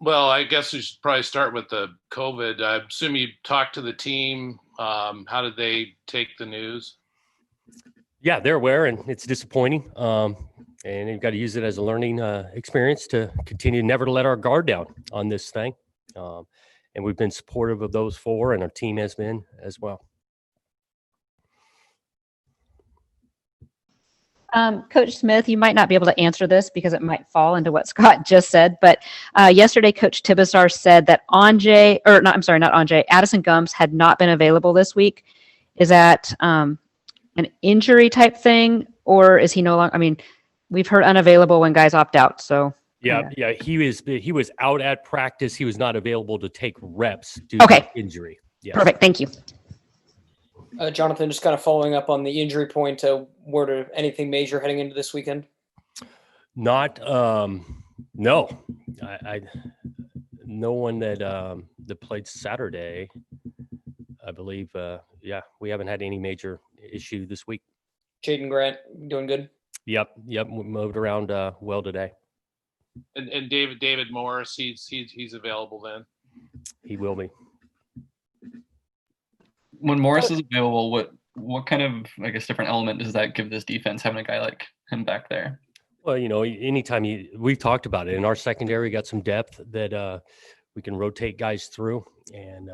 Well, I guess we should probably start with the COVID. I assume you talked to the team. How did they take the news? Yeah, they're aware, and it's disappointing. And you've got to use it as a learning experience to continue never to let our guard down on this thing. And we've been supportive of those four, and our team has been as well. Coach Smith, you might not be able to answer this because it might fall into what Scott just said, but yesterday Coach Tibesar said that Addison Gumps had not been available this week. Is that an injury type thing, or is he no longer? I mean, we've heard unavailable when guys opt out. So yeah, he was out at practice. He was not available to take reps due to injury. Yes. Perfect. Thank you. Jonathan, just kind of following up on the injury point, were there anything major heading into this weekend? Not, no. No one that played Saturday, I believe. We haven't had any major issue this week. Jaden Grant doing good? Yep. We moved around well today. And David Morris, he's available then? He will be. When Morris is available, what kind of, I guess, different element does that give this defense, having a guy like him back there? Well, anytime we've talked about it in our secondary, got some depth that we can rotate guys through, and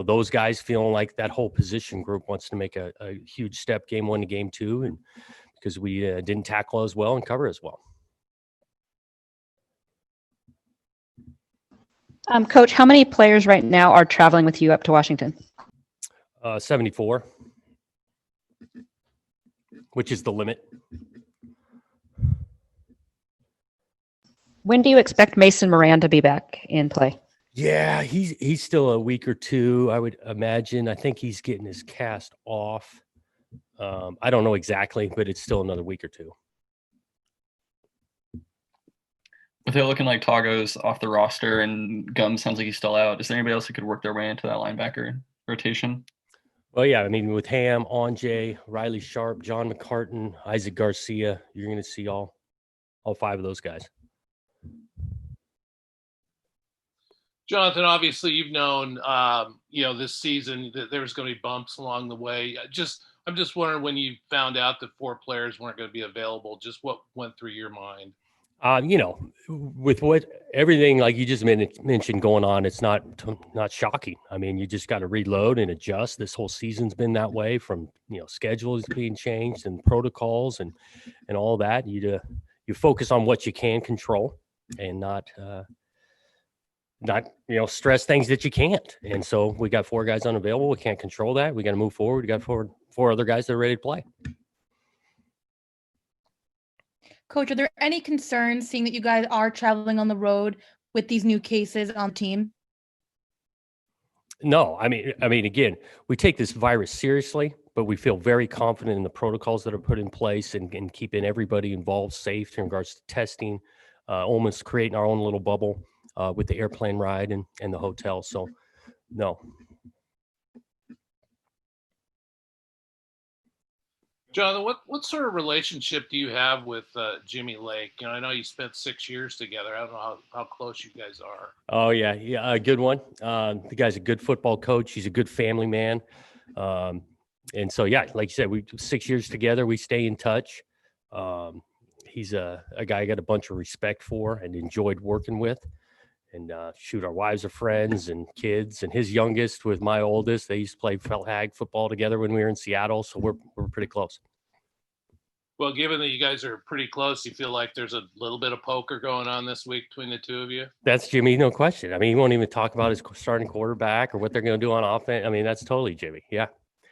those guys feeling like that whole position group wants to make a huge step game 1 to game 2, and because we didn't tackle as well and cover as well. Coach, how many players right now are traveling with you up to Washington? 74, which is the limit. When do you expect Mason Moran to be back in play? Yeah, he's still a week or two, I would imagine. I think he's getting his cast off. I don't know exactly, but it's still another week or two. With it looking like Tago's off the roster and Gum sounds like he's still out, is there anybody else who could work their way into that linebacker rotation? Well, yeah, I mean, with Ham, Anjay, Riley Sharp, John McCartan, Isaac Garcia, you're going to see all 5 of those guys. Jonathan, obviously you've known, this season that there's going to be bumps along the way. I'm just wondering, when you found out that 4 players weren't going to be available, just what went through your mind? With everything like you just mentioned going on, it's not shocking. I mean, you just got to reload and adjust. This whole season's been that way, from schedules being changed and protocols and all that. You focus on what you can control and not stress things that you can't. And so we got 4 guys unavailable. We can't control that. We got to move forward. We got 4 other guys that are ready to play. Coach, are there any concerns seeing that you guys are traveling on the road with these new cases on the team? No, I mean, again, we take this virus seriously, but we feel very confident in the protocols that are put in place and keeping everybody involved safe in regards to testing, almost creating our own little bubble with the airplane ride and the hotel. So, no. Jonathan, what sort of relationship do you have with Jimmy Lake? I know you spent 6 years together. I don't know how close you guys are. Oh, yeah, a good one. The guy's a good football coach. He's a good family man. And so, yeah, like you said, we 6 years together. We stay in touch. He's a guy I got a bunch of respect for and enjoyed working with. And our wives are friends and kids. And his youngest with my oldest, they used to play flag football together when we were in Seattle. So we're pretty close. Well, given that you guys are pretty close, you feel like there's a little bit of poker going on this week between the 2 of you? That's Jimmy, no question. I mean, he won't even talk about his starting quarterback or what they're going to do on offense. I mean, that's totally Jimmy. Yeah.